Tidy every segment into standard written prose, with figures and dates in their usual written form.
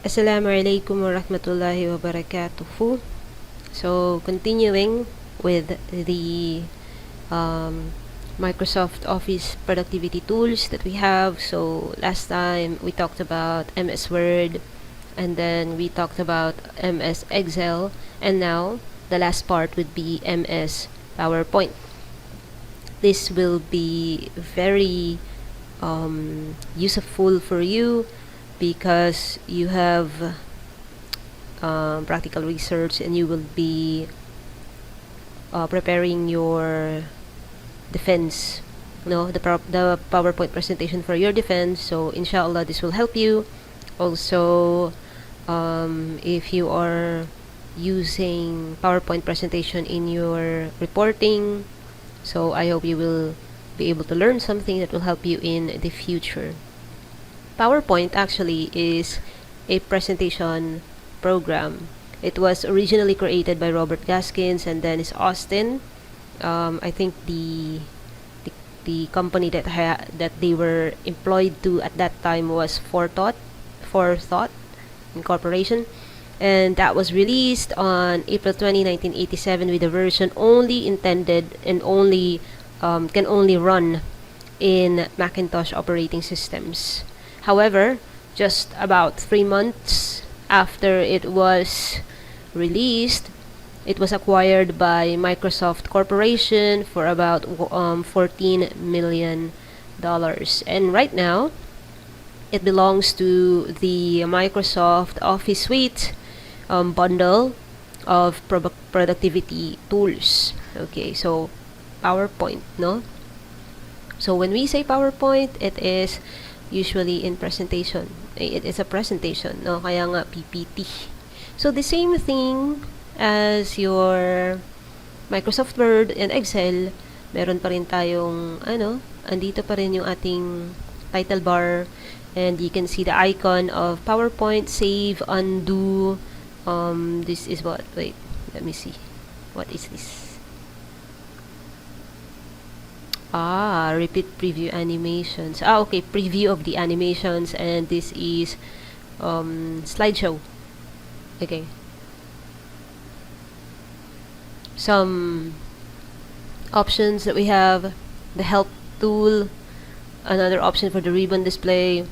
Assalamu alaikum wa rahmatullahi wa barakatuhu. So, continuing with the Microsoft Office productivity tools that we have. So, last time we talked about MS Word, and then we talked about MS Excel, and now the last part would be MS PowerPoint. This will be very useful for you because you have practical research and you will be preparing your defense, the PowerPoint presentation for your defense. So inshallah this will help you. Also, if you are using PowerPoint presentation in your reporting, so I hope you will be able to learn something that will help you in the future. PowerPoint actually is a presentation program. It was originally created by Robert Gaskins and Dennis Austin. I think the company that they were employed to at that time was Forethought Incorporation, and that was released on April 20, 1987 with a version only intended and only can only run in Macintosh operating systems. However, just about 3 months after it was released, it was acquired by Microsoft Corporation for about $14 million. And right now, it belongs to the Microsoft Office Suite bundle of productivity tools. Okay, so PowerPoint, no? So when we say PowerPoint, it is usually in presentation. It is a presentation, no? Kaya nga PPT. So the same thing as your Microsoft Word and Excel, meron pa rin tayong andito pa rin yung ating title bar, and you can see the icon of PowerPoint, save, undo. This is what, wait, let me see. What is this? Repeat preview animations. Okay, preview of the animations, and this is slideshow. Okay. Some options that we have: the help tool, another option for the ribbon display,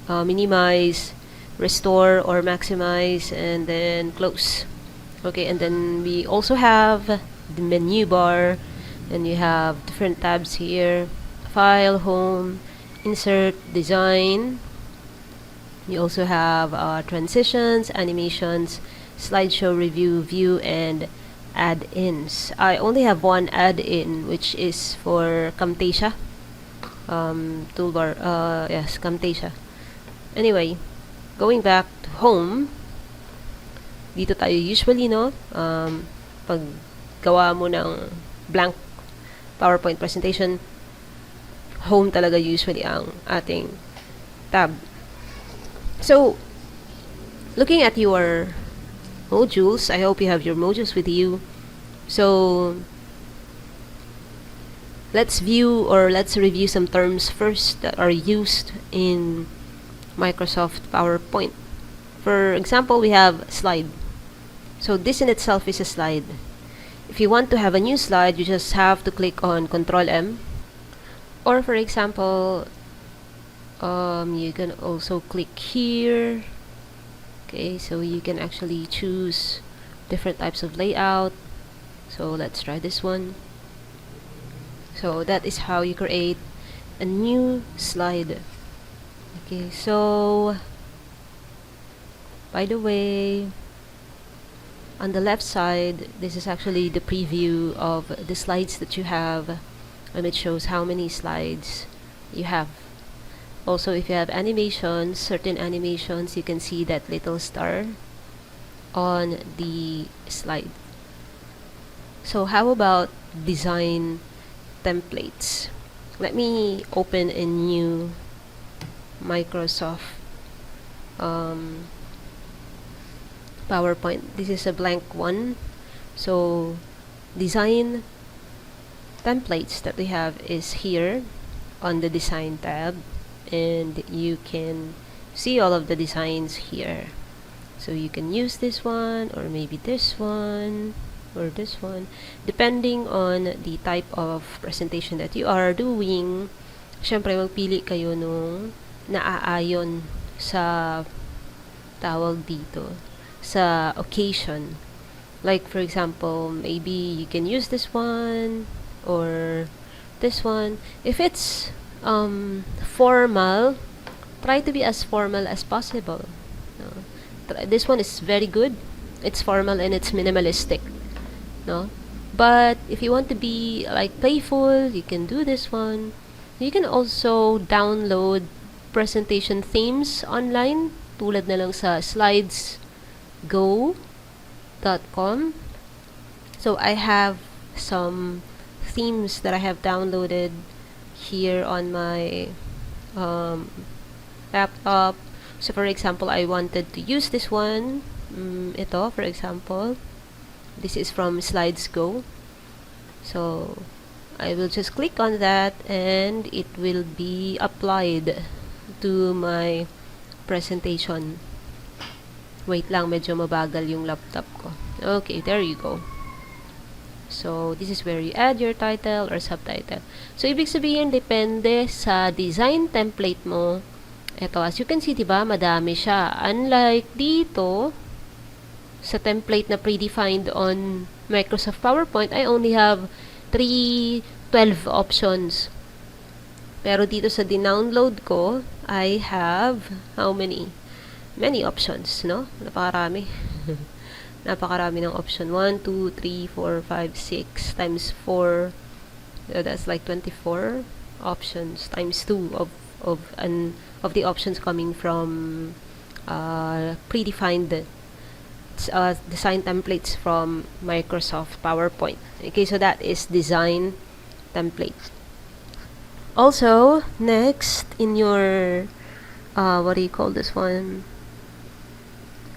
minimize, restore or maximize, and then close. Okay, and then we also have the menu bar, and you have different tabs here: file, home, insert, design. You also have transitions, animations, slideshow, review, view, and add-ins. I only have one add-in, which is for Camtasia toolbar. Yes, Camtasia. Anyway, going back to home, dito tayo usually, pag gawa mo ng blank PowerPoint presentation, home talaga usually ang ating tab. So, looking at your modules, I hope you have your modules with you. So, let's review some terms first that are used in Microsoft PowerPoint. For example, we have slide. So, this in itself is a slide. If you want to have a new slide, you just have to click on Control M. Or for example, you can also click here. Okay, so you can actually choose different types of layout. So let's try this one. So that is how you create a new slide. Okay, so by the way, on the left side, this is actually the preview of the slides that you have, and it shows how many slides you have. Also, if you have animations, certain animations, you can see that little star on the slide. So how about design templates? Let me open a new Microsoft PowerPoint. This is a blank one. So design templates that we have is here on the design tab, and you can see all of the designs here. So you can use this one, or maybe this one, or this one, depending on the type of presentation that you are doing. Syempre, magpili kayo nung naaayon sa tawag dito, sa occasion. Like, for example, maybe you can use this one, or this one. If it's formal, try to be as formal as possible. No? This one is very good. It's formal and it's minimalistic. No? But if you want to be like playful, you can do this one. You can also download presentation themes online, tulad na lang sa slidesgo.com. So I have some themes that I have downloaded here on my laptop. So for example, I wanted to use this one. Ito, for example, this is from SlidesGo. So I will just click on that and it will be applied to my presentation. Wait lang, medyo mabagal yung laptop ko. Okay, there you go. So this is where you add your title or subtitle. So ibig sabihin, depende sa design template mo. Ito, as you can see, diba, madami siya. Unlike dito, sa template na predefined on Microsoft PowerPoint, I only have 12 options. Pero dito sa dinownload ko, I have how many? Many options, no? Napakarami. Napakarami ng option. 1, 2, 3, 4, 5, 6 times 4. So that's like 24 options times 2 of the options coming from predefined design templates from Microsoft PowerPoint. Okay, so that is design template. Also, next in your what do you call this one?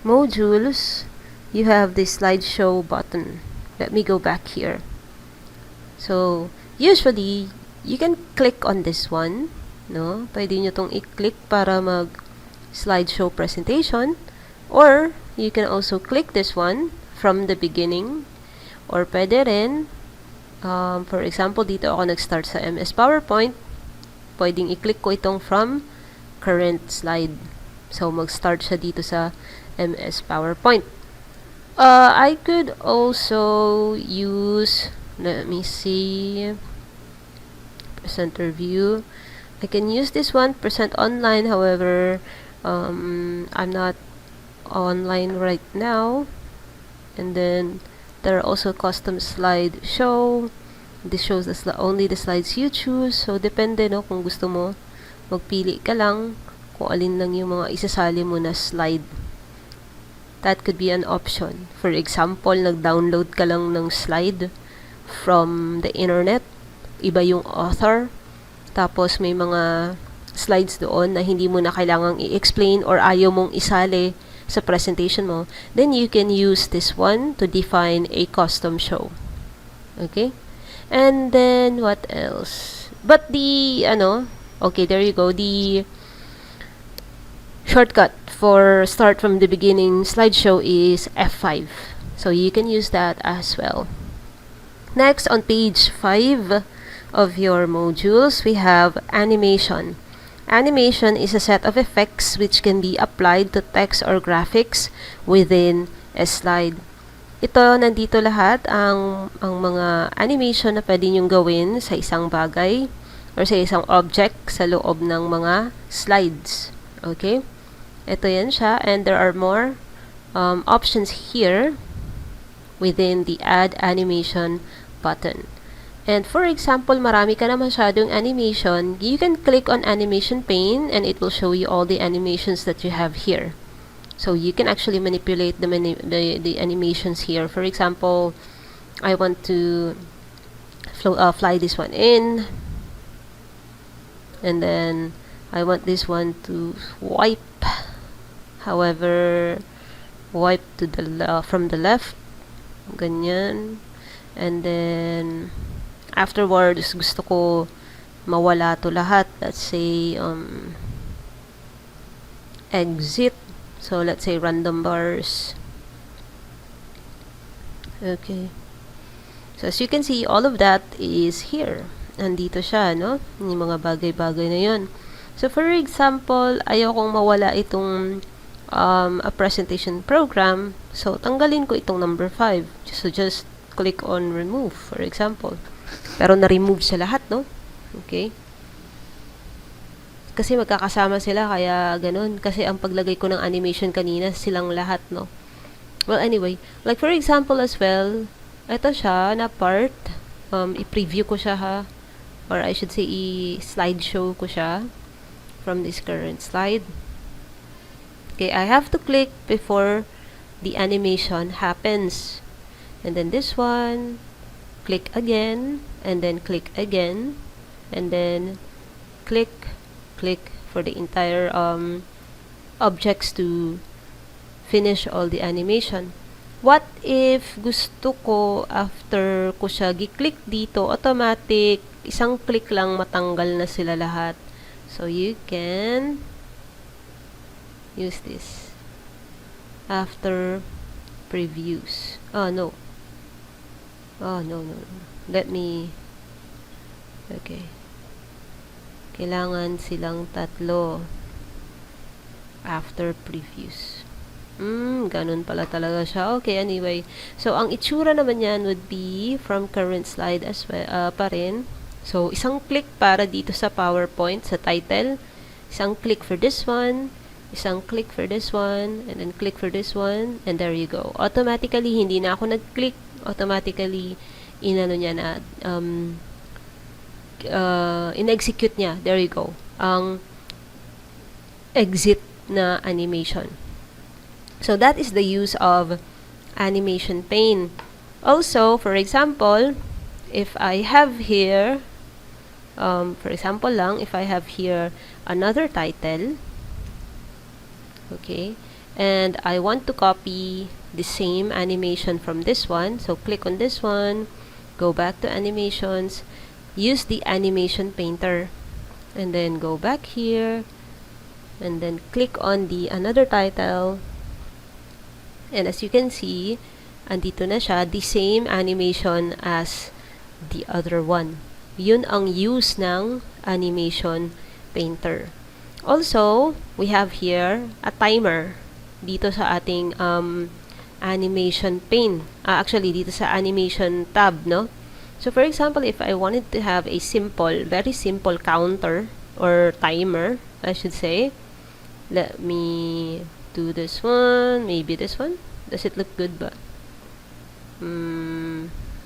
Modules, you have the slideshow button. Let me go back here. So, usually, you can click on this one, no? Pwede nyo tong i-click para mag slideshow presentation, or you can also click this one from the beginning, or pwede rin, for example, dito ako nag-start sa MS PowerPoint, pwedeng i-click ko itong from current slide. So, mag-start siya dito sa MS PowerPoint. I could also use, let me see, presenter view. I can use this one, present online. However, I'm not online right now. And then there are also custom slide show. This shows only the slides you choose. So depende, no, kung gusto mo, magpili ka lang kung alin lang yung mga isasali mo na slide. That could be an option. For example, nag-download ka lang ng slide from the internet, iba yung author, tapos may mga slides doon na hindi mo na kailangang i-explain or ayaw mong isali sa presentation mo, then you can use this one to define a custom show. Okay? And then, what else? But the, okay, there you go. The shortcut for start from the beginning slideshow is F5. So you can use that as well. Next, on page 5 of your modules, we have animation. Animation is a set of effects which can be applied to text or graphics within a slide. Ito, nandito lahat ang mga animation na pwede nyong gawin sa isang bagay or sa isang object sa loob ng mga slides. Okay? Ito yan siya, and there are more options here within the Add Animation button. And for example, marami ka na masyadong animation, you can click on Animation Pane and it will show you all the animations that you have here. So you can actually manipulate the animations here. For example, I want to fly this one in, and then I want this one to wipe. However, wipe to the from the left, ganyan, and then afterwards gusto ko mawala to lahat. Let's say exit, So, let's say random bars. Okay. So, as you can see, all of that is here. Nandito siya, no? Yung mga bagay-bagay na yun. So, for example, ayokong mawala itong a presentation program. So, tanggalin ko itong number 5. So, just click on remove, for example. Pero na-remove sa lahat, no? Okay. Kasi magkakasama sila, kaya ganun. Kasi ang paglagay ko ng animation kanina, silang lahat, no? Well, anyway, like for example as well, ito siya na part, i-preview ko siya ha, or I should say, i-slideshow ko siya from this current slide. Okay, I have to click before the animation happens. And then this one, click again, and then click again, and then click for the entire objects to finish all the animation. What if gusto ko after ko siya gi-click dito, automatic, isang click lang matanggal na sila lahat. So you can use this after previews. Oh no. Oh no. Let me, okay. Kailangan silang tatlo after previews. Ganun pala talaga siya. Okay, anyway. So, ang itsura naman yan would be from current slide as well, pa rin. So, isang click para dito sa PowerPoint, sa title. Isang click for this one. Isang click for this one. And then click for this one. And there you go. Automatically, hindi na ako nag-click. Automatically, inano niya na, in-execute niya. There you go. Ang exit na animation. So, that is the use of animation pane. Also, for example, if I have here, for example lang, if I have here another title, okay, and I want to copy the same animation from this one, so click on this one, go back to animations, use the animation painter, and then go back here, and then click on the another title, and as you can see, andito na siya, the same animation as the other one. Yun ang use ng animation painter. Also, we have here a timer dito sa ating animation pane. Actually, dito sa animation tab, no? So, for example, if I wanted to have a simple, very simple counter or timer, I should say, let me do this one, maybe this one. Does it look good ba?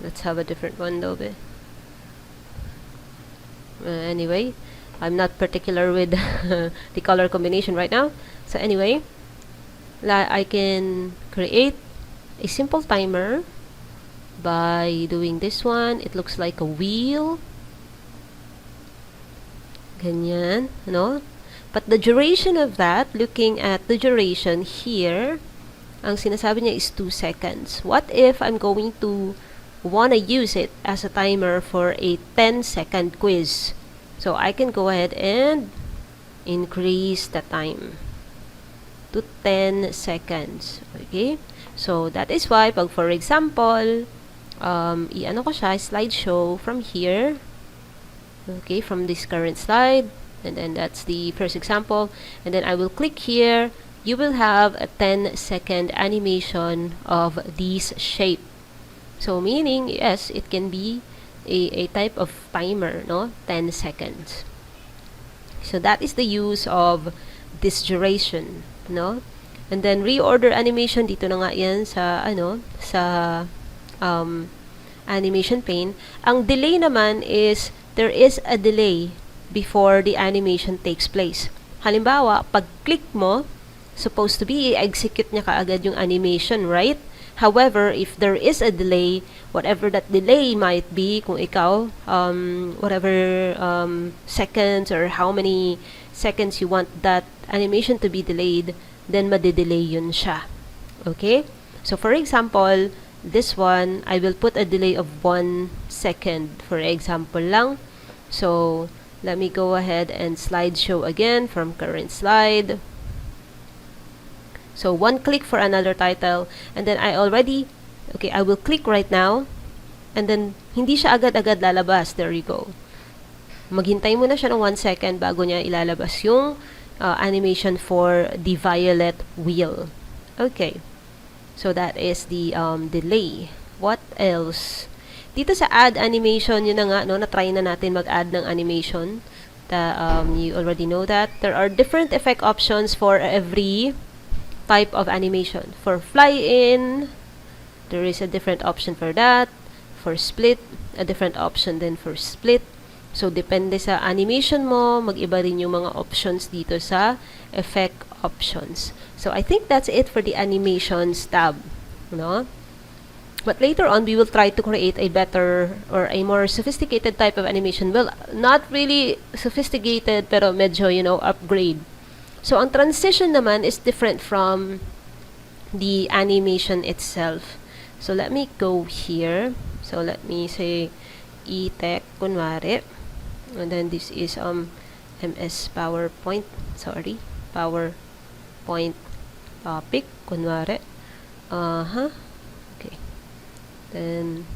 Let's have a different one though. Anyway, I'm not particular with the color combination right now. So anyway, I can create a simple timer by doing this one. It looks like a wheel. Ganyan, no? But the duration of that, looking at the duration here, ang sinasabi niya is 2 seconds. What if I'm going to wanna use it as a timer for a 10-second quiz? So I can go ahead and increase the time to 10 seconds. Okay? So that is why, pag for example, i-ano ko siya, slideshow from here. Okay, from this current slide. And then that's the first example. And then I will click here. You will have a 10-second animation of this shape. So meaning, yes, it can be a type of timer, no? 10 seconds. So that is the use of this duration, no? And then reorder animation, dito na nga yan sa, sa animation pane. Ang delay naman is, there is a delay before the animation takes place. Halimbawa, pag click mo, supposed to be, i-execute niya kaagad yung animation, right? However, if there is a delay, whatever that delay might be, kung ikaw, whatever seconds or how many seconds you want that animation to be delayed, then madidelay yun siya. Okay? So, for example, this one, I will put a delay of 1 second, for example lang. So, let me go ahead and slideshow again from current slide. So, one click for another title. And then I will click right now. And then, hindi siya agad-agad lalabas. There you go. Maghintay muna siya ng 1 second bago niya ilalabas yung animation for the violet wheel. Okay. So, that is the delay. What else? Dito sa add animation, yun na nga, no, na-try na natin mag-add ng animation. You already know that. There are different effect options for every type of animation. For fly in, there is a different option for that. For split, a different option then for split. So, depende sa animation mo, mag-iba rin yung mga options dito sa effect options. So, I think that's it for the animations tab. No? But later on, we will try to create a better or a more sophisticated type of animation. Well, not really sophisticated, pero medyo, upgrade. So, ang transition naman is different from the animation itself. So, let me go here. So, let me say e-tech, kunwari. And then, this is MS PowerPoint. Sorry. PowerPoint topic, kunwari. Okay. Then,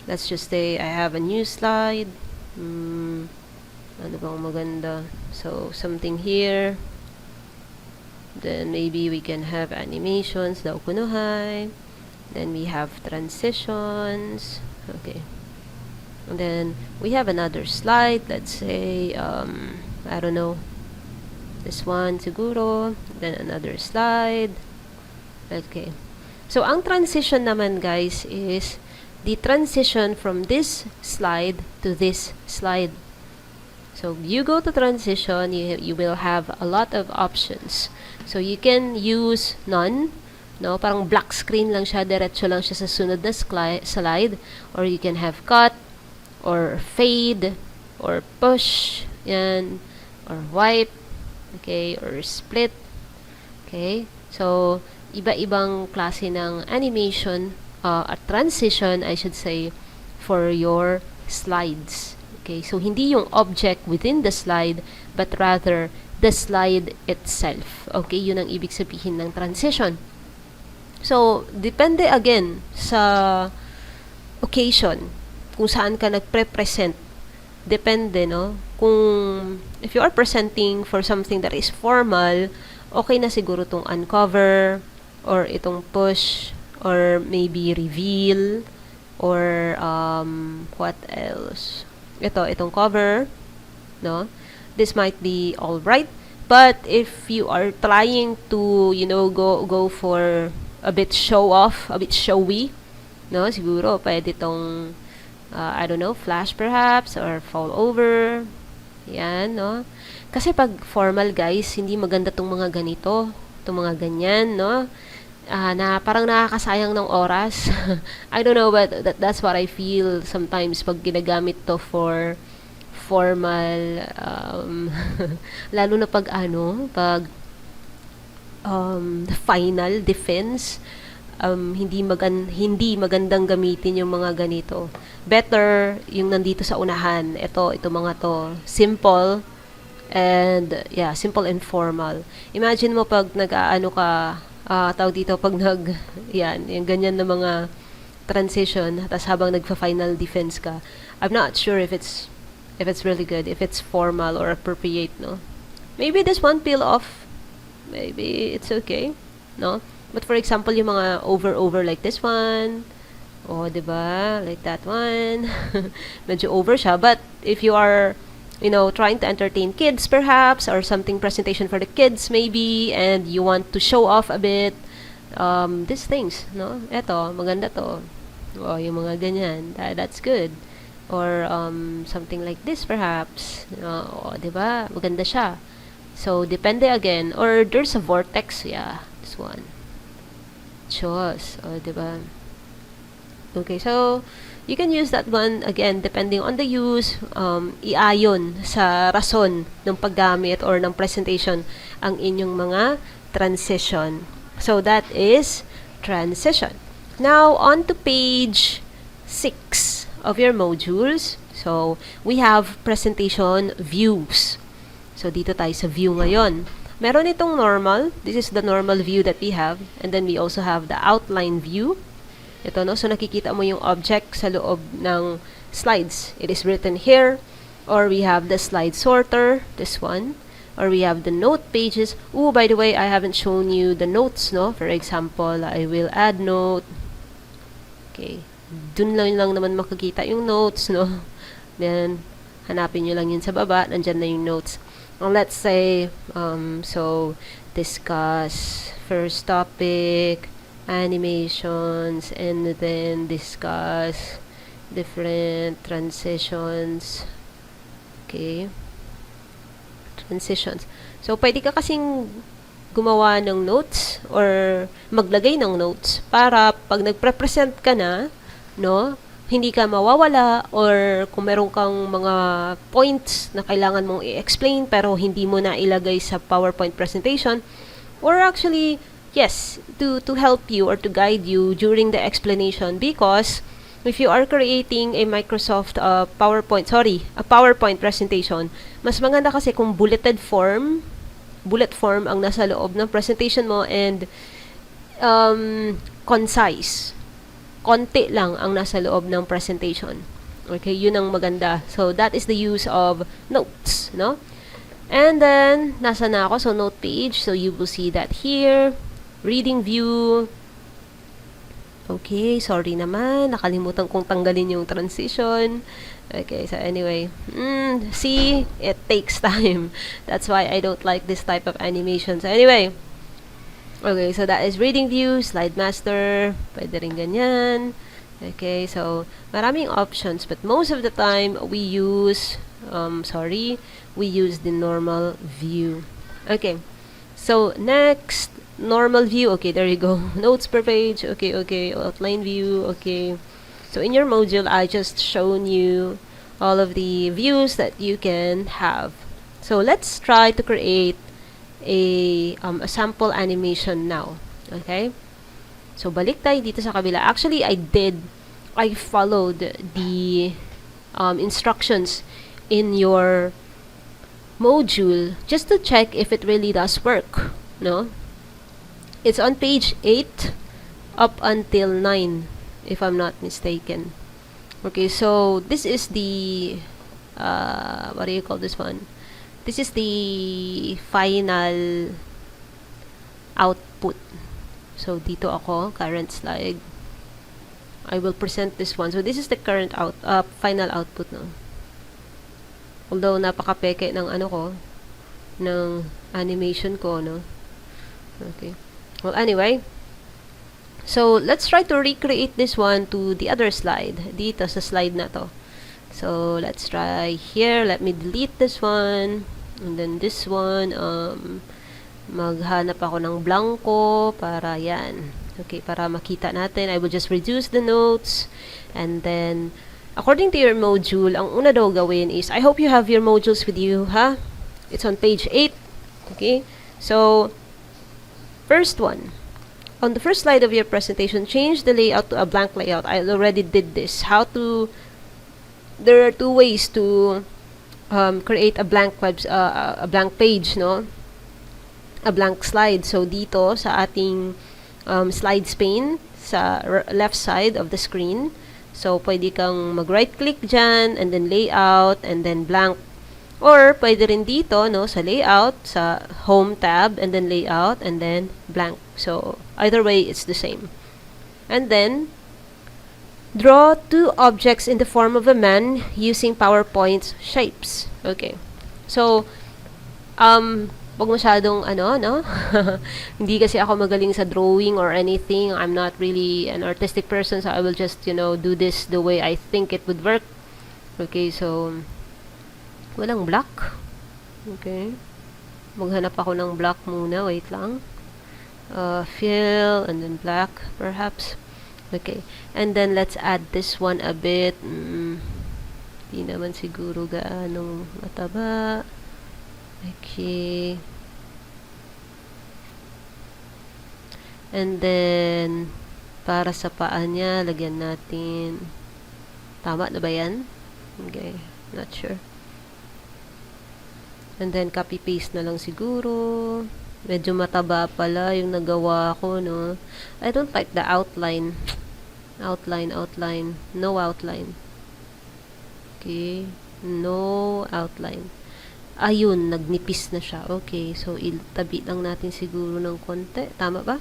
let's just say I have a new slide. Ano bang maganda? So, something here. Then, maybe we can have animations, daw kunuhay. Then, we have transitions. Okay. And then, we have another slide. Let's say, I don't know. This one, siguro. Then, another slide. Okay. So, ang transition naman, guys, is the transition from this slide to this slide. So, you go to transition, you will have a lot of options. So, you can use none. No, parang black screen lang siya, diretso lang siya sa sunod na slide. Or you can have cut, or fade, or push, yan, or wipe, okay, or split. Okay, so, iba-ibang klase ng animation, at transition, I should say, for your slides. Okay, so hindi yung object within the slide, but rather the slide itself. Okay, yun ang ibig sabihin ng transition. So, depende again sa occasion, kung saan ka nagpre-present. Depende, no? Kung, if you are presenting for something that is formal, okay na siguro itong uncover, or itong push, or maybe reveal, or, what else? Itong cover, no? This might be alright, but if you are trying to, go for a bit show off, a bit showy, no? Siguro, pwede itong, I don't know, flash perhaps, or fall over. Yan, no? Kasi pag formal, guys, hindi maganda tong mga ganito, tong mga ganyan, no? Na parang nakakasayang ng oras. I don't know, but that's what I feel sometimes pag ginagamit to for formal, lalo na pag final defense, hindi magandang gamitin yung mga ganito. Better yung nandito sa unahan. Ito mga to, simple and simple and formal. Imagine mo pag nag-aano ka, tawag dito pag yung ganyan na mga transition, tapos habang nagfa-final defense ka. I'm not sure if it's really good, if it's formal or appropriate, no? Maybe this one peel off. Maybe it's okay, no? But for example, yung mga over like this one, diba? Like that one. Medyo over siya. But if you are, trying to entertain kids perhaps, or something presentation for the kids maybe, and you want to show off a bit, these things, no? Eto, maganda to. Yung mga ganyan. That's good. Or something like this perhaps. Diba? Maganda siya. So, depende again. Or there's a vortex. Yeah, this one. Chos. Diba? Okay, so, you can use that one, again, depending on the use, iayon sa rason ng paggamit or ng presentation ang inyong mga transition. So, that is transition. Now, on to page 6 of your modules. So, we have presentation views. So, dito tayo sa view ngayon. Meron itong normal. This is the normal view that we have. And then we also have the outline view. Ito, no? So, nakikita mo yung object sa loob ng slides. It is written here. Or we have the slide sorter, this one. Or we have the note pages. Oh, by the way, I haven't shown you the notes, no? For example, I will add note. Okay. Dun lang naman makikita yung notes, no? Then, hanapin nyo lang yun sa baba. Nandyan na yung notes. Let's say, so, discuss first topic, animations, and then discuss different transitions. Okay. Transitions. So, pwede ka kasing gumawa ng notes or maglagay ng notes para pag nagpre-present ka na, no, hindi ka mawawala or kung meron kang mga points na kailangan mong i-explain pero hindi mo na ilagay sa PowerPoint presentation, or actually, yes, to help you or to guide you during the explanation, because if you are creating a a PowerPoint presentation, mas maganda kasi kung bullet form ang nasa loob ng presentation mo and concise. Konti lang ang nasa loob ng presentation. Okay, yun ang maganda. So, that is the use of notes, no? And then, nasa na ako? So, note page. So, you will see that here. Reading view. Okay, sorry naman. Nakalimutan kong tanggalin yung transition. Okay, so anyway. See, it takes time. That's why I don't like this type of animation. So, anyway. Okay, so that is reading view, slide master, pwede rin ganyan. Okay, so maraming options, but most of the time we use the normal view. Okay, so next, normal view. Okay, there you go. Notes per page. Okay, outline view. Okay, so in your module, I just shown you all of the views that you can have. So let's try to create a sample animation now. Okay? So, balik tayo dito sa kabila. Actually, I followed the instructions in your module just to check if it really does work. No? It's on page 8 up until 9, if I'm not mistaken. Okay, so this is the what do you call this one? This is the final output. So, dito ako, current slide. I will present this one. So, this is the current final output, no? Although, napaka-peke ng ng animation ko, no? Okay. Well, anyway. So, let's try to recreate this one to the other slide. Dito sa slide na to. So, let's try here. Let me delete this one. And then this one, maghanap ako ng blanco para yan. Okay, para makita natin. I will just reduce the notes. And then, according to your module, ang una daw gawin is, I hope you have your modules with you, ha? It's on page 8. Okay, so, first one. On the first slide of your presentation, change the layout to a blank layout. I already did this. There are two ways to create a blank page, no? A blank slide. So, dito sa ating slides pane sa left side of the screen. So, pwede kang mag-right-click dyan, and then layout, and then blank. Or, pwede rin dito, no? Sa layout, sa home tab, and then layout, and then blank. So, either way, it's the same. And then, draw two objects in the form of a man using PowerPoint's shapes. Okay. So, wag masyadong no? Hindi kasi ako magaling sa drawing or anything. I'm not really an artistic person, so I will just, do this the way I think it would work. Okay, so, walang black. Okay. Maghanap ako ng black muna. Wait lang. Fill, and then black, perhaps. Okay. And then, let's add this one a bit. Di naman siguro gaanong mataba. Okay. And then, para sa paa niya, lagyan natin. Tama na ba yan? Okay. Not sure. And then, copy-paste na lang siguro. Medyo mataba pala yung nagawa ko, no? I don't like the outline. Outline. No outline. Okay. No outline. Ayun, nagnipis na siya. Okay, so itabi lang natin siguro ng konti. Tama ba?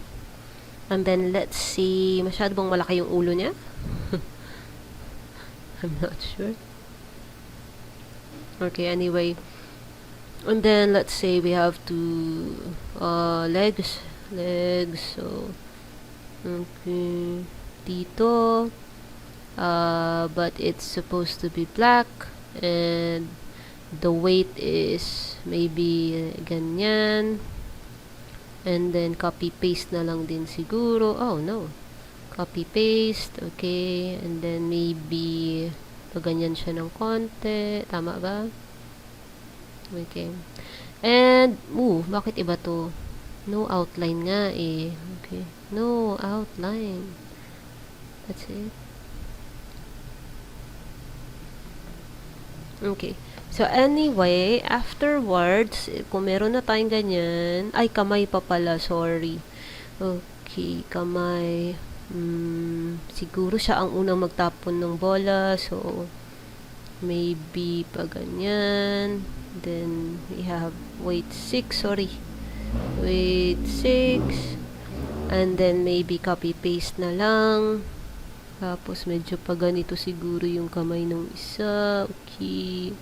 And then, let's see. Masyado bang malaki yung ulo niya? I'm not sure. Okay, anyway. And then, let's say we have two legs. So, okay. Dito. But it's supposed to be black. And the weight is maybe ganyan. And then, copy-paste na lang din siguro. Oh, no. Copy-paste. Okay. And then, maybe ganyan siya ng konti. Tama ba? Okay. And, bakit iba to? No outline nga eh. Okay. No outline. That's it. Okay. So, anyway, afterwards, kung meron na tayong ganyan, ay, kamay pa pala, sorry. Okay, kamay. Siguro siya ang unang magtapon ng bola, so, maybe pa ganyan. Then, we have weight 6, sorry. Weight 6. And then, maybe copy-paste na lang. Tapos, medyo pa ganito siguro yung kamay ng isa. Okay.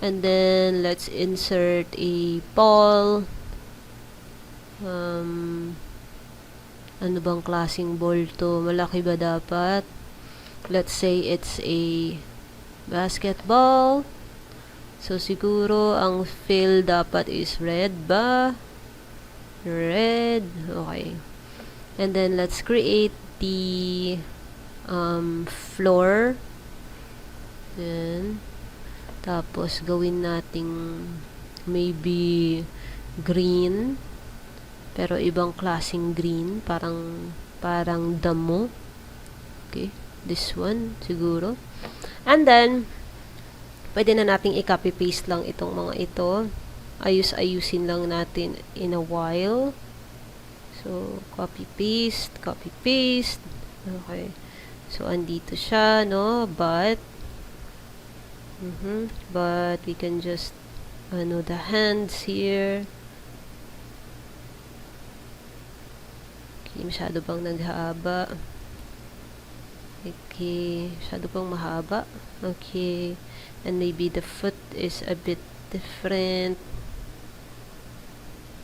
And then, let's insert a ball. Ano bang klaseng ball to? Malaki ba dapat? Let's say it's a basketball. So, siguro, ang fill dapat is red ba? Red. Okay. And then, let's create the floor. Then, tapos, gawin nating maybe green. Pero, ibang klaseng green. Parang damo. Okay. This one, siguro. And then, pwede na nating i-copy-paste lang itong mga ito. Ayusin lang natin in a while. So, copy-paste. Okay. So, andito siya, no? But we can just, the hands here. Okay, masyado bang naghaba? Okay, masyado bang mahaba? Okay. And maybe the foot is a bit different.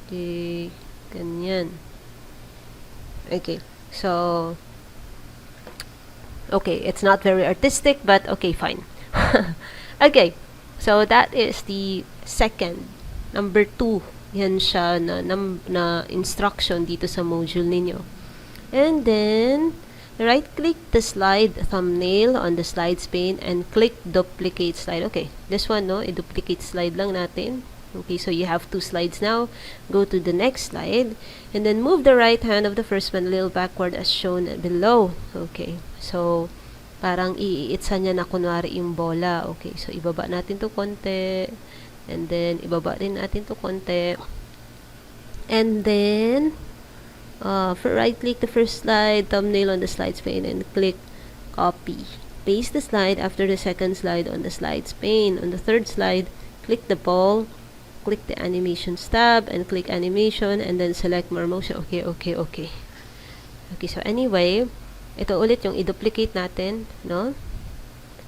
Okay, ganyan. Okay, so, okay, it's not very artistic, but okay, fine. Okay, so that is the second. Number 2, yan siya na instruction dito sa module ninyo. And then, right-click the slide thumbnail on the slides pane and click duplicate slide. Okay, this one, no, i-duplicate slide lang natin. Okay, so you have 2 slides now. Go to the next slide. And then move the right hand of the first one a little backward as shown below. Okay, so parang iitsa niya na kunwari yung bola. Okay, so ibaba natin to konti. And then ibaba din natin to konti. And then right-click the first slide, thumbnail on the slides pane, and click copy. Paste the slide after the second slide on the slides pane. On the third slide, click the ball. Click the animations tab and click animation and then select more motion. Okay. Okay, so anyway, ito ulit yung i-duplicate natin, no?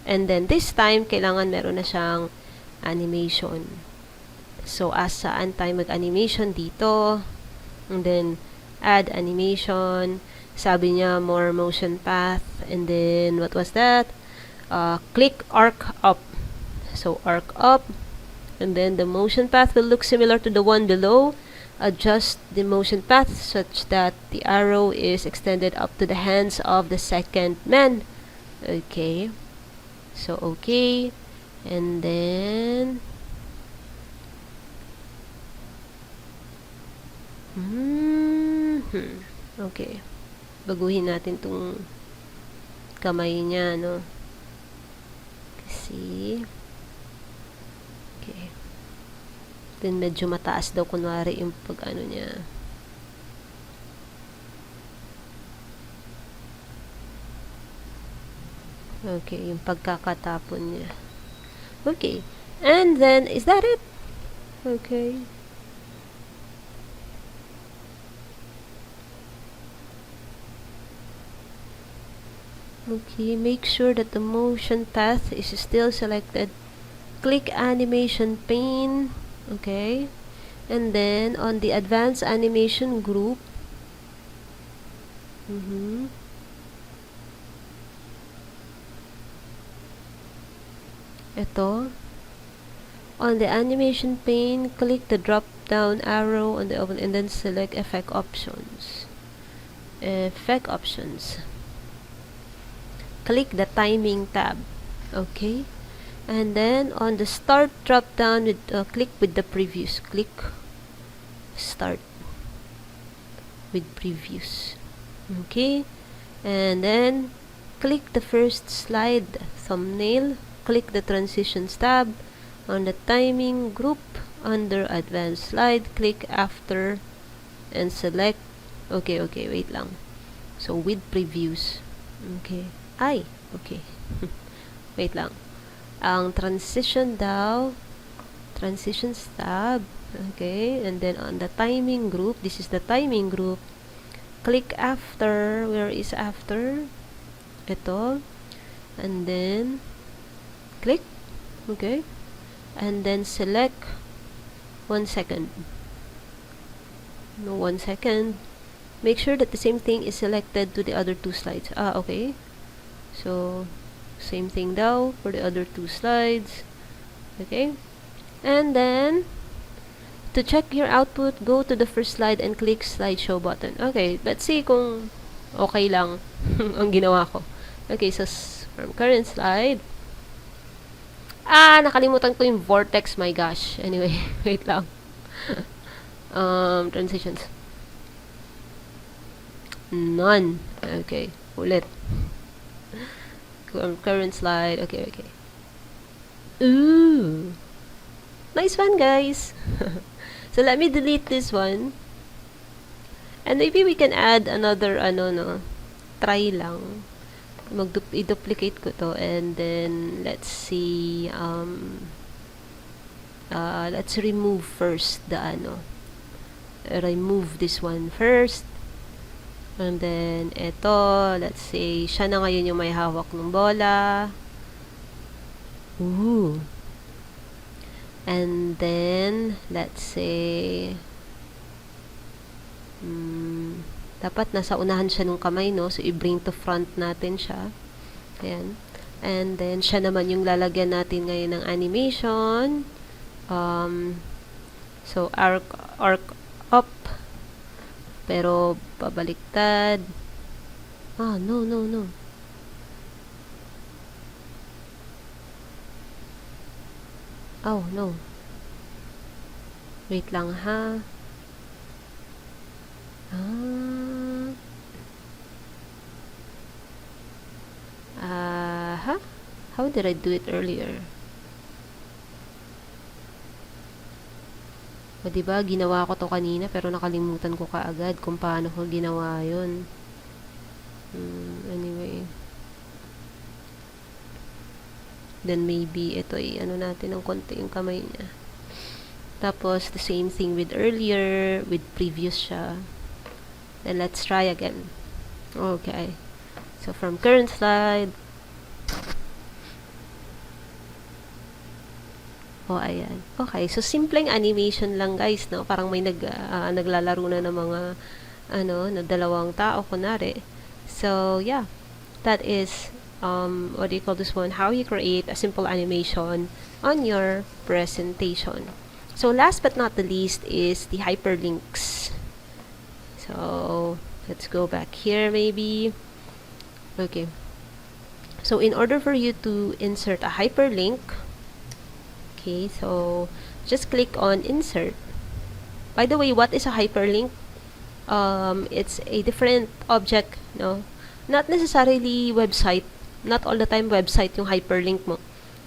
And then this time, kailangan meron na siyang animation. So, saan tayo mag-animation dito? And then, add animation. Sabi niya, more motion path. And then, what was that? Click arc up. So, arc up. And then the motion path will look similar to the one below. Adjust the motion path such that the arrow is extended up to the hands of the second man. Okay. So, okay. And then okay. Baguhin natin tong kamay niya, no? Kasi okay. Then medyo mataas daw kunwari yung pag ano niya. Okay, yung pagkakatapon niya. Okay. And then, is that it? Okay. Okay, make sure that the motion path is still selected. Click animation pane. Okay. And then, on the advanced animation group, ito. On the animation pane, click the drop-down arrow on the open and then select effect options. Effect options. Click the timing tab. Okay. And then on the start drop-down, with click with the previews. Click start with previews. Okay. And then click the first slide thumbnail. Click the transitions tab. On the timing group, under advanced slide, click after and select. Okay, wait lang. So with previews. Okay. Ay, okay. Wait lang. Ang transition daw, transitions tab. Okay, and then on the timing group, this is the timing group. Click after. Where is after? Ito. And then click. Okay. And then select 1 second. No, 1 second. Make sure that the same thing is selected to the other 2 slides. Okay. So, same thing daw for the other 2 slides. Okay. And then, to check your output, go to the first slide and click slideshow button. Okay, let's see kung okay lang ang ginawa ko. Okay, so from current slide, nakalimutan ko yung vortex, my gosh. Anyway, wait lang. Transitions. None. Okay, ulit. Current slide. Okay. Ooh. Nice one, guys. So, let me delete this one. And maybe we can add another, try lang. I-duplicate ko to, and then let's see, let's remove first the remove this one first, and then eto, let's say siya na ngayon yung may hawak ng bola. Ooh. And then let's say dapat nasa unahan siya ng kamay, no? So, i-bring to front natin siya. Ayan. And then, siya naman yung lalagyan natin ngayon ng animation. So, arc up. Pero, pabaliktad. No. Oh, no. Wait lang, ha? How did I do it earlier? O, diba, ginawa ko to kanina pero nakalimutan ko kaagad kung paano ko ginawa yun. Anyway. Then maybe ito natin ng konti yung kamay niya. Tapos, the same thing with earlier, with previous siya. Then, let's try again. Okay. So, from current slide. Ayan. Okay. So, simpleng animation lang, guys, no? Parang may naglalaro na ng mga, na dalawang tao, kunwari. So, yeah. That is, what do you call this one? How you create a simple animation on your presentation. So, last but not the least is the hyperlinks. So, let's go back here maybe. Okay. So, in order for you to insert a hyperlink, okay, so, just click on insert. By the way, what is a hyperlink? It's a different object, no? Not necessarily website. Not all the time website yung hyperlink mo.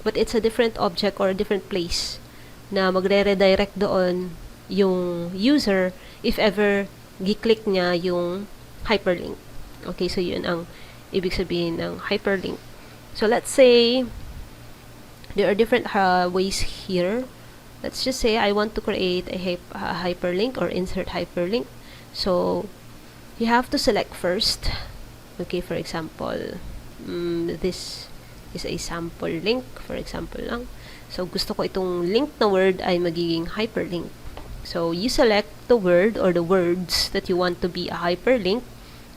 But it's a different object or a different place na magre-redirect doon yung user if ever gi-click niya yung hyperlink. Okay, so yun ang ibig sabihin ng hyperlink. So let's say there are different ways here. Let's just say I want to create a hyperlink or insert hyperlink. So you have to select first. Okay, for example, this is a sample link, for example lang. So gusto ko itong link na word ay magiging hyperlink. So you select the word or the words that you want to be a hyperlink,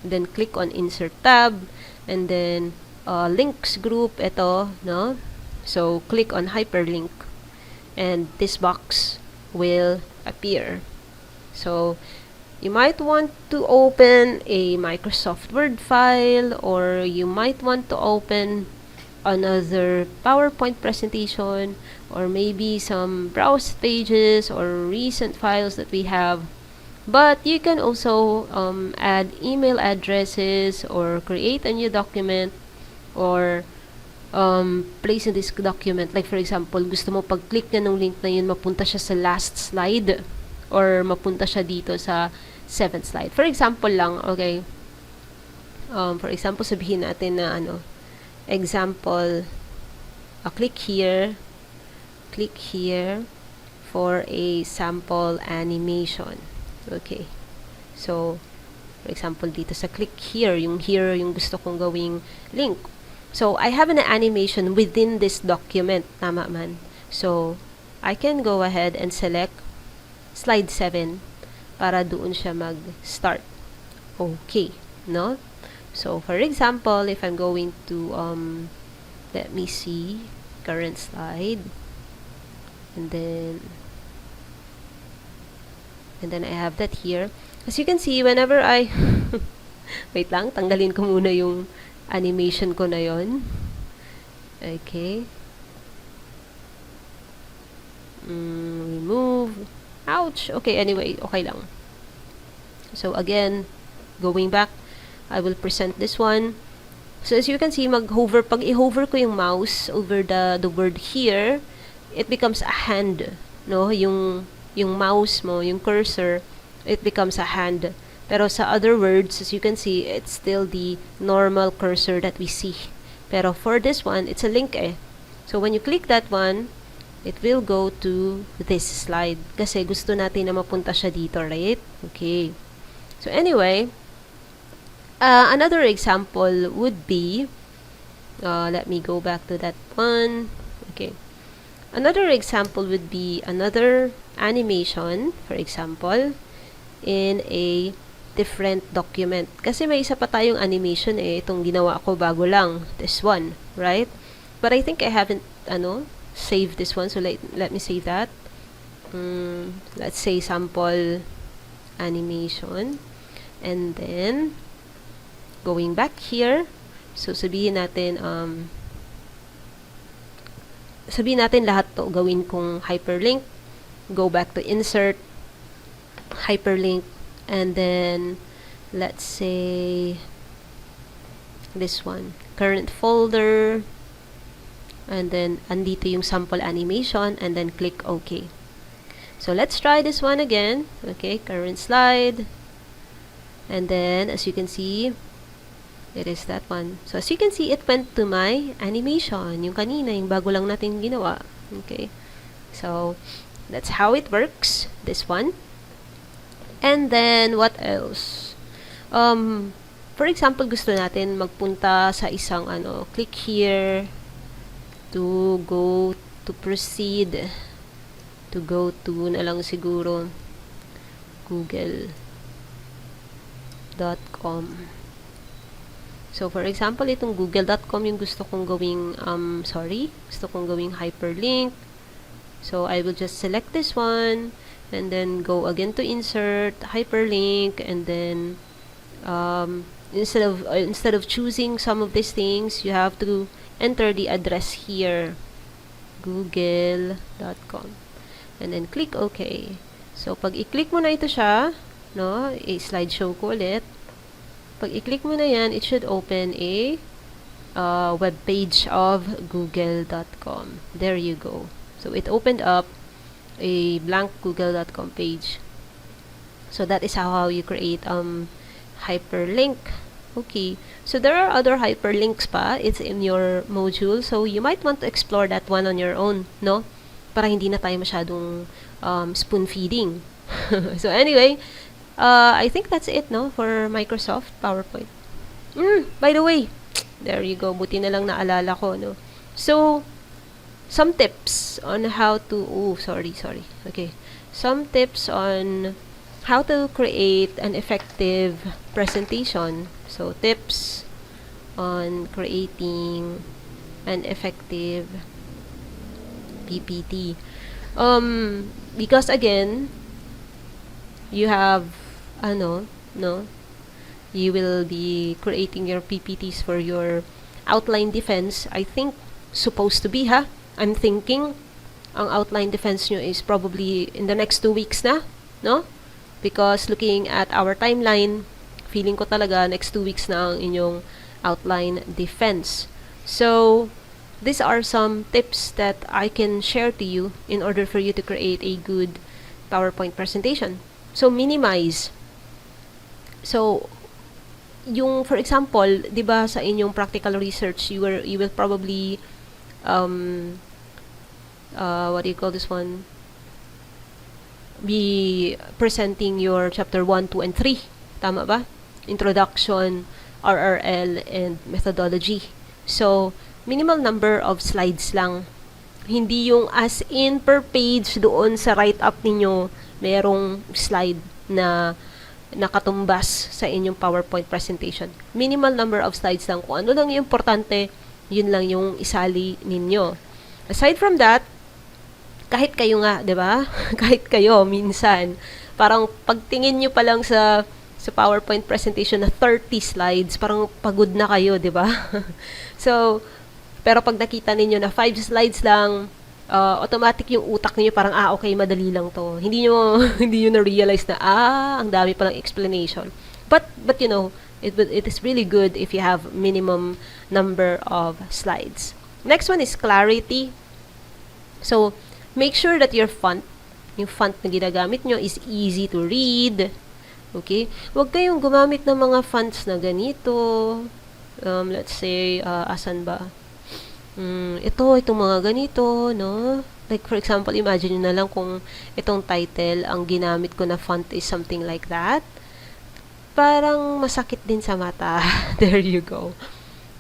then click on insert tab, and then links group, ito, no? So click on hyperlink, and this box will appear. So you might want to open a Microsoft Word file, or you might want to open another PowerPoint presentation, or maybe some browse pages or recent files that we have. But you can also add email addresses, or create a new document, or place in this document. Like for example, gusto mo pag-click na ng link na yun, mapunta siya sa last slide, or mapunta siya dito sa 7th slide. For example lang, okay. For example, sabihin natin na example, click here for a sample animation. Okay. So, for example, dito sa click here yung gusto kong gawing link. So, I have an animation within this document. Tama man. So, I can go ahead and select slide 7 para doon siya mag-start. Okay. No? So, for example, if I'm going to, let me see, current slide, and then I have that here. As you can see, whenever I, wait lang, tanggalin ko muna yung animation ko na yon. Okay. Remove. Ouch! Okay, anyway, okay lang. So, again, going back, I will present this one. So as you can see, pag i-hover ko yung mouse over the word here, it becomes a hand, no? Yung mouse mo, yung cursor, it becomes a hand. Pero sa other words, as you can see, it's still the normal cursor that we see. Pero for this one, it's a link eh. So when you click that one, it will go to this slide. Kasi gusto natin na mapunta siya dito, right? Okay. So anyway, another example would be, let me go back to that one. Okay. Another example would be another animation, for example, in a different document. Kasi may isa pa tayong animation eh, itong ginawa ko bago lang, this one, right? But I think I haven't, saved this one, so let me save that. Let's say sample animation, and then going back here, so sabihin natin lahat to gawin kong hyperlink. Go back to insert hyperlink, and then let's say this one, current folder, and then andito yung sample animation, and then click OK. So let's try this one again. Okay, current slide, and then as you can see, it is that one. So, as you can see, it went to my animation. Yung kanina, yung bago lang natin ginawa. Okay. So, that's how it works. This one. And then, what else? For example, gusto natin magpunta sa isang, click here to go to proceed. To go to na lang siguro google.com. So, for example, itong google.com yung gusto kong gawing, gusto kong gawing hyperlink. So, I will just select this one, and then go again to insert, hyperlink, and then, instead of choosing some of these things, you have to enter the address here, google.com, and then click OK. So, pag i-click mo na ito siya, no, i-slideshow ko ulit. Pag i-click mo na yan, it should open a web page of google.com. There you go. So, it opened up a blank google.com page. So that is how you create hyperlink. Okay, so there are other hyperlinks pa. It's in your module, so you might want to explore that one on your own, no? Para hindi na tayo masyadong spoon feeding. So anyway, I think that's it, no, for Microsoft PowerPoint. By the way, there you go. Buti na lang naalala ko, no? So, some tips on how to... Oh, sorry. Okay. Some tips on how to create an effective presentation. So, tips on creating an effective PPT. Because again, you have, you will be creating your PPTs for your outline defense. I think, supposed to be, I'm thinking, ang outline defense nyo is probably in the next 2 weeks na, no? Because looking at our timeline, feeling ko talaga next 2 weeks na ang inyong outline defense. So, these are some tips that I can share to you in order for you to create a good PowerPoint presentation. So, minimize. So, yung, for example, di ba sa inyong practical research, you will probably, what do you call this one? Be presenting your chapter 1, 2, and 3. Tama ba? Introduction, RRL, and methodology. So, minimal number of slides lang. Hindi yung as in per page doon sa write-up ninyo, merong slide na nakatumbas sa inyong PowerPoint presentation. Minimal number of slides lang. Kung ano lang yung importante, yun lang yung isali ninyo. Aside from that, kahit kayo nga, 'di ba? Kahit kayo minsan, parang pagtingin niyo pa lang sa PowerPoint presentation na 30 slides, parang pagod na kayo, 'di ba? So, pero pag nakita ninyo na 5 slides lang, automatic yung utak niyo parang okay, madali lang 'to. Hindi niyo na realize na ang dami pa lang explanation. But you know, it is really good if you have minimum number of slides. Next one is clarity. So, make sure that yung font na ginagamit nyo is easy to read. Okay? Huwag kayong gumamit ng mga fonts na ganito. Let's say, asan ba? Itong mga ganito, no? Like, for example, imagine nyo na lang kung itong title, ang ginamit ko na font is something like that. Parang masakit din sa mata. There you go.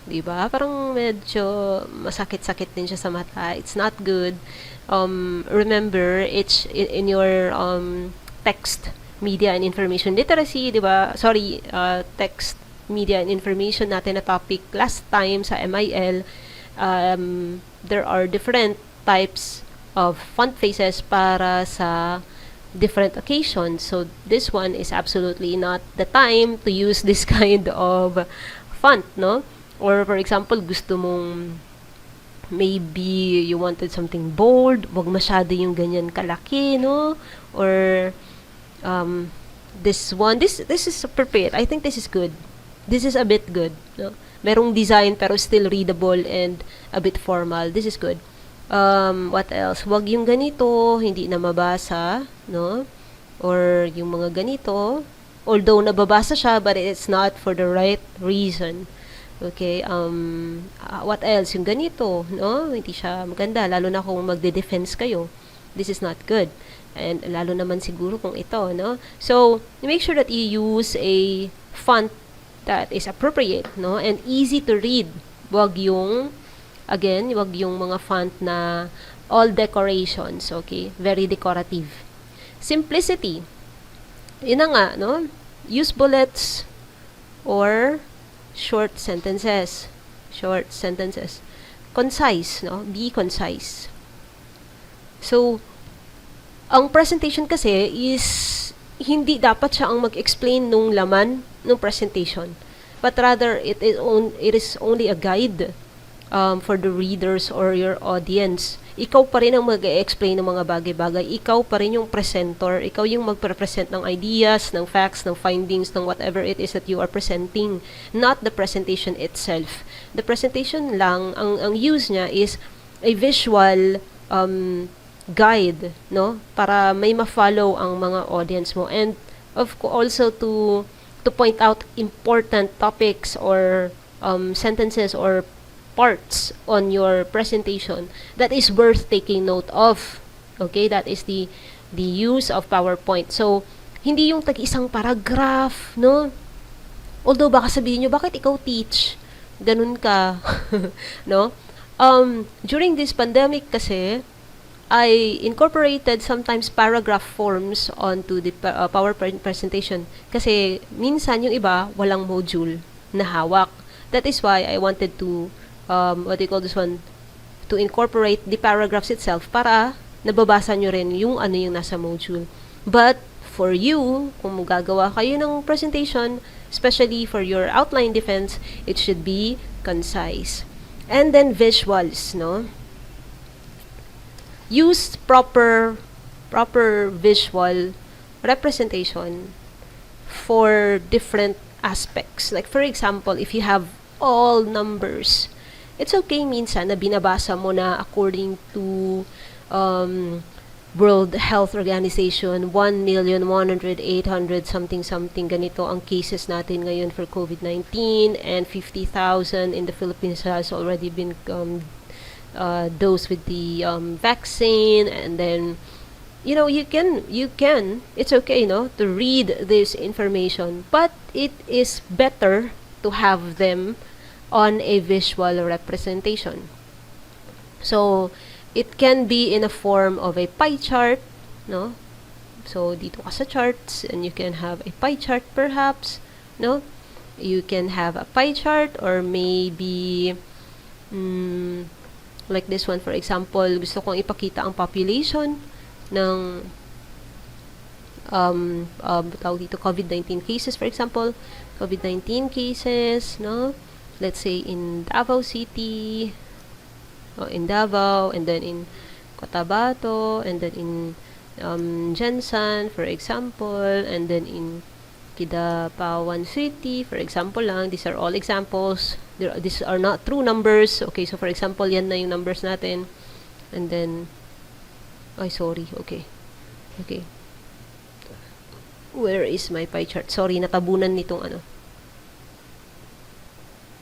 Diba? Parang medyo masakit-sakit din siya sa mata. It's not good. Remember, it's in your text, media, and information literacy, diba? Sorry, text, media, and information natin na topic last time sa MIL. There are different types of font faces para sa different occasions. So, this one is absolutely not the time to use this kind of font, no? Or, for example, gusto mong maybe you wanted something bold, wag masyado yung ganyan kalaki, no? Or, this one, this is appropriate. I think this is good. This is a bit good, no? Merong design pero still readable and a bit formal. This is good. What else? Wag yung ganito, hindi na mabasa, no? Or yung mga ganito, although nababasa siya, but it's not for the right reason. Okay, what else? Yung ganito, no? Hindi siya maganda, lalo na kung magde-defense kayo. This is not good. And lalo naman siguro kung ito, no? So, make sure that you use a font that is appropriate, no? And easy to read. Wag yung mga font na all decorations, okay? Very decorative. Simplicity. Yun na nga, no? Use bullets or short sentences. Concise, no? Be concise. So, ang presentation kasi is hindi dapat siya ang mag-explain nung laman ng presentation. But rather, it is only a guide for the readers or your audience. Ikaw pa rin ang mag-explain ng mga bagay-bagay. Ikaw pa rin yung presenter. Ikaw yung magpresent ng ideas, ng facts, ng findings, ng whatever it is that you are presenting. Not the presentation itself. The presentation lang, ang use niya is a visual guide, no? Para may ma-follow ang mga audience mo. And also to point out important topics or sentences or parts on your presentation that is worth taking note of. Okay, that is the use of PowerPoint. So, hindi yung tag-isang paragraph, no? Although baka sabihin nyo, bakit ikaw teach? Ganun ka, no? During this pandemic kasi, I incorporated sometimes paragraph forms onto the PowerPoint presentation. Kasi minsan yung iba, walang module na hawak. That is why I wanted to, what do you call this one? To incorporate the paragraphs itself para nababasa nyo rin yung ano yung nasa module. But for you, kung gagawa kayo ng presentation, especially for your outline defense, it should be concise. And then visuals, no? Use proper visual representation for different aspects. Like for example, if you have all numbers, it's okay minsan na binabasa mo na according to World Health Organization, 1,100,800 something ganito ang cases natin ngayon for COVID-19, and 50,000 in the Philippines has already been dosed with the vaccine. And then you can it's okay, to read this information, but it is better to have them on a visual representation. So it can be in a form of a pie chart, no? So dito ka sa charts, and you can have a pie chart perhaps, no? You can have a pie chart, or maybe like this one, for example, gusto kong ipakita ang population ng tawag dito, COVID-19 cases, for example, COVID-19 cases, no? Let's say in Davao City, in Davao, and then in Cotabato, and then in Jensan, for example, and then in Kidapawan City, for example lang. These are all examples. These are not true numbers. Okay, so for example, yan na yung numbers natin. And then, okay. Where is my pie chart? Sorry, natabunan nitong ano.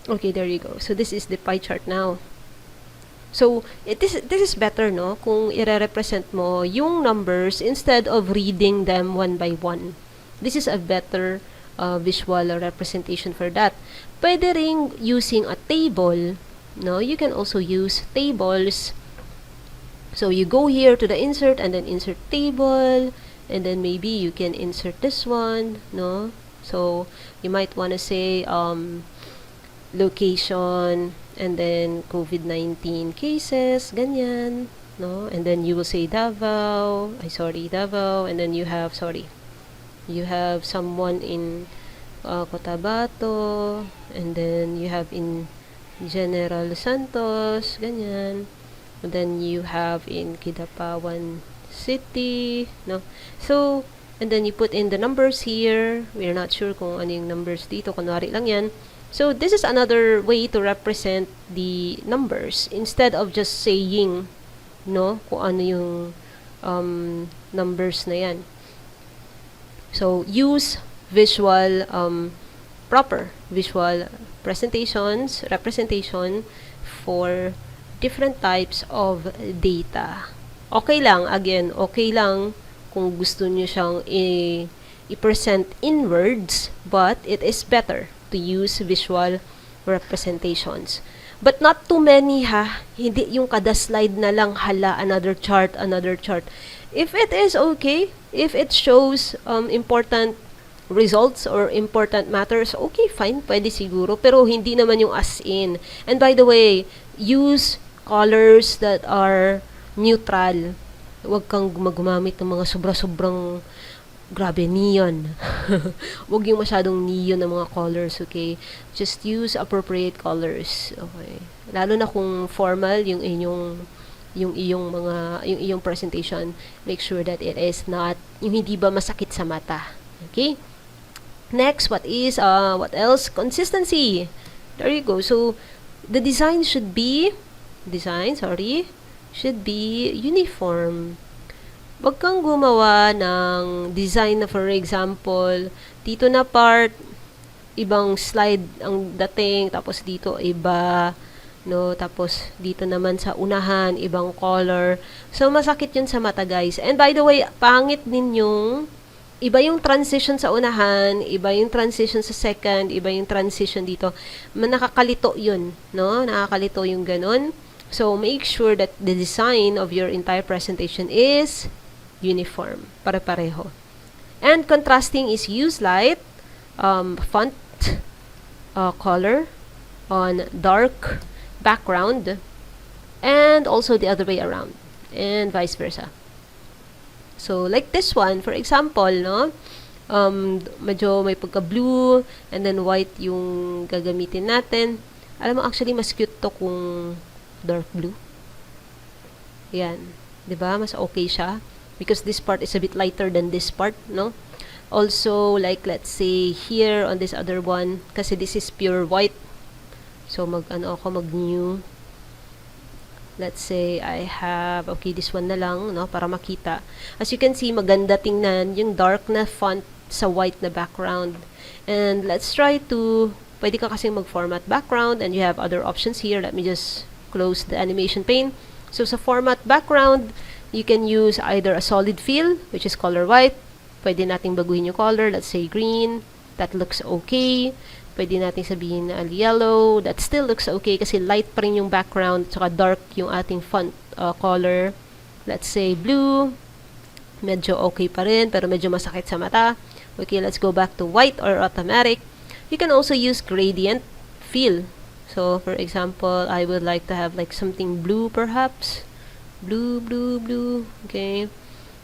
Okay, there you go. So this is the pie chart now. So, this is better, no? Kung i-represent mo yung numbers instead of reading them one by one. This is a better visual representation for that. Pwede ring using a table, no? You can also use tables. So, you go here to the insert and then insert table, and then maybe you can insert this one, no? So, you might want to say location, and then COVID-19 cases, ganyan, no? And then you will say Davao, and then you have someone in Cotabato, and then you have in General Santos, ganyan. And then you have in Kidapawan City, no? So, and then you put in the numbers here. We're not sure kung ano yung numbers dito, kunwari lang yan. So, this is another way to represent the numbers instead of just saying, no, kung ano yung numbers na yan. So, use proper visual representation for different types of data. Okay lang kung gusto nyo siyang i-present in words, but it is better to use visual representations. But not too many, ha? Hindi yung kada slide na lang, another chart. If it is okay, if it shows important results or important matters, okay, fine, pwede siguro. Pero hindi naman yung as in. And by the way, use colors that are neutral. Huwag kang gumamit ng mga sobra-sobrang grabe, neon. Huwag yung masyadong neon na mga colors, okay? Just use appropriate colors, okay? Lalo na kung formal yung iyong presentation, make sure that it is not yung hindi ba masakit sa mata, okay? Next, what else? Consistency. There you go. So the design should be should be uniform. Huwag kang gumawa ng design na, for example, dito na part, ibang slide ang dating, tapos dito iba, no? Tapos dito naman sa unahan, ibang color. So, masakit yun sa mata, guys. And by the way, pangit din yung iba yung transition sa unahan, iba yung transition sa second, iba yung transition dito. Nakakalito yun, no? Nakakalito yung ganun. So, make sure that the design of your entire presentation is uniform. Pare-pareho. And contrasting is use light, font color on dark background, and also the other way around, and vice versa. So, like this one, for example, no? Medyo may pagka-blue, and then white yung gagamitin natin. Alam mo, actually, mas cute to kung dark blue. Yan. 'Di ba? Mas okay siya. Because this part is a bit lighter than this part, no? Also, like, let's say, here on this other one, kasi this is pure white. So, mag-new. Let's say, I have, okay, this one na lang, no, para makita. As you can see, maganda tingnan yung dark na font sa white na background. And let's try to, pwede ka kasing mag-format background, and you have other options here. Let me just close the animation pane. So, sa format background, you can use either a solid fill, which is color white. Pwede nating baguhin yung color, let's say green. That looks okay. Pwede natin sabihin na yellow. That still looks okay kasi light pa rin yung background, saka dark yung ating font color. Let's say blue. Medyo okay pa rin, pero medyo masakit sa mata. Okay, let's go back to white or automatic. You can also use gradient fill. So, for example, I would like to have like something blue perhaps. Blue, blue, blue. Okay.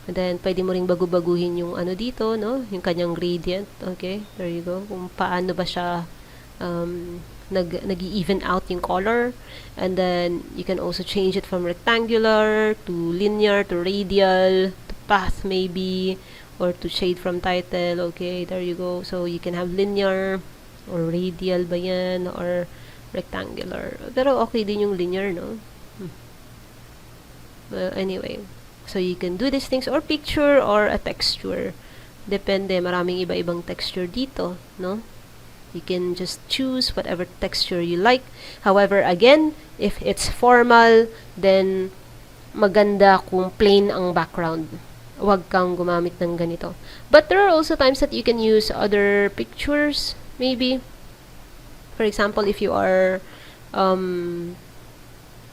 And then, pwede mo ring bagu-baguhin yung ano dito, no? Yung kanyang gradient. Okay, there you go. Kung paano ba siya nag-even out yung color. And then, you can also change it from rectangular to linear to radial to path maybe, or to shade from title. Okay, there you go. So, you can have linear or radial ba yan, or rectangular. Pero okay din yung linear, no? Anyway. So, you can do these things, or picture, or a texture. Depende, maraming iba-ibang texture dito, no? You can just choose whatever texture you like. However, again, if it's formal, then maganda kung plain ang background. Huwag kang gumamit ng ganito. But there are also times that you can use other pictures, maybe. For example, if you are,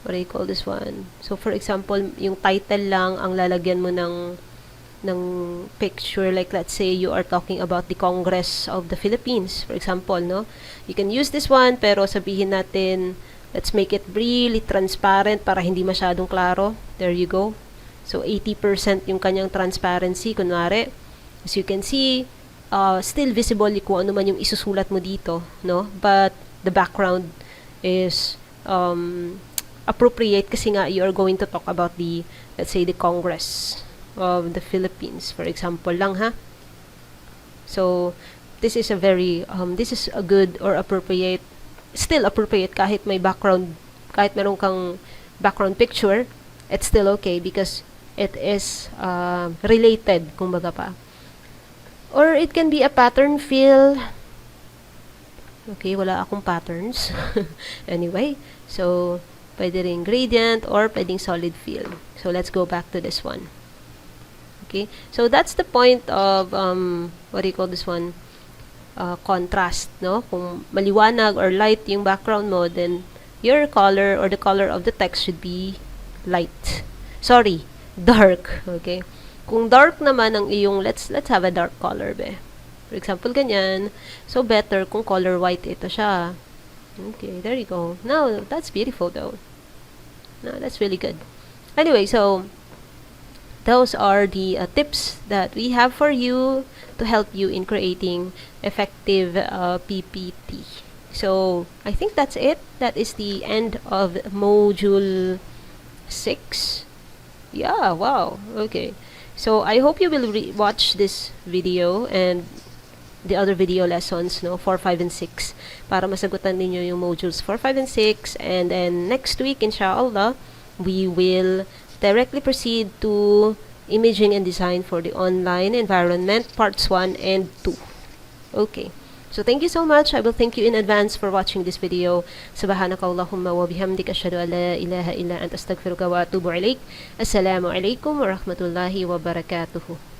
what do you call this one? So, for example, yung title lang ang lalagyan mo ng picture. Like, let's say, you are talking about the Congress of the Philippines, for example, no? You can use this one, pero sabihin natin, let's make it really transparent para hindi masyadong klaro. There you go. So, 80% yung kanyang transparency, kunwari. As you can see, still visible kung ano man yung isusulat mo dito, no? But, the background is, appropriate kasi nga you are going to talk about the, let's say, the Congress of the Philippines, for example lang, ha? So, this is a very, this is a good or appropriate, still appropriate kahit may background, kahit meron kang background picture, it's still okay because it is related, kumbaga pa. Or it can be a pattern fill. Okay, wala akong patterns. Anyway, so, pwede rin gradient or pwedeng solid fill. So, let's go back to this one. Okay? So, that's the point of, what do you call this one? Contrast, no? Kung maliwanag or light yung background mo, then your color or the color of the text should be light. Sorry, dark. Okay? Kung dark naman ang iyong, let's have a dark color, be. For example, ganyan. So, better kung color white ito siya. Okay, there you go. Now, that's beautiful though. No, that's really good. Anyway, so those are the tips that we have for you to help you in creating effective PPT. So, I think that's it. That is the end of module 6. Yeah, wow. Okay. So, I hope you will watch this video and the other video lessons, no, 4, 5, and 6, para masagutan ninyo yung modules 4, 5, and 6, and then next week, inshaAllah, we will directly proceed to imaging and design for the online environment, parts 1 and 2. Okay. So thank you so much. I will thank you in advance for watching this video. Subhanaka Allahumma wa bihamdika asyhadu an la ilaha illa anta astaghfiruka wa atubu ilaik. Assalamu alaikum wa rahmatullahi wa barakatuhu.